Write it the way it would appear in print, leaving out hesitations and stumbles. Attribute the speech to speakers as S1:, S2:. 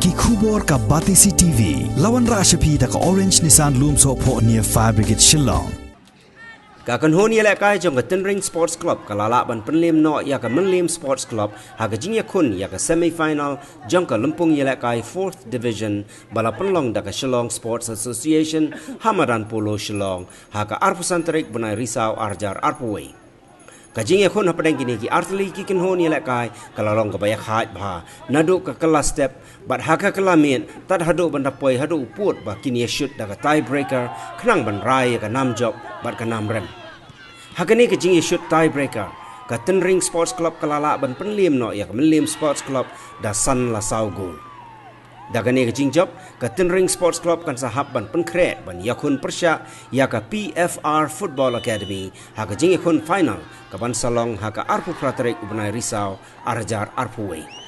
S1: ki khubor ka Batisi TV lawan ra shapi da ka Orange Nissan Loom so pho near Fire Brigade Shillong
S2: Kakan honi elak kai jong ka Ten Ring Sports Club kalala ban penlim no ya ka Menlim Sports Club ha ka jingya kun ya ka semi final jong ka Lempung elak kai 4th Division bala penlong da ka Shillong Sports Association Hamadan Polo Shillong ha ka Arpusan Terik Bunai Risau Arjar Arpuwei Kajing yakun apa deng kini ki artli ki kin honi elak kai kalalong ka bayak hat bha nadu ka kelas step bat haka kelamin tad hadu banda poi hadu uput ba kini shoot da ka tie breaker khnang ban rai ka nam job bat ka nam rem hakani ka jing shoot tie breaker ka Ten Ring Sports Club kalala ban penlim no ya ka Menlim Sports Club da san la sau gol Dagani ka jing job ka Ten Ring Sports Club kan sahab ban penkret ban yakun persya ya ka PFR Football Academy ha ka jing yakun final ka ban salong ha ka Arpu Praterik Ubnai Risau Arjar Arpuwei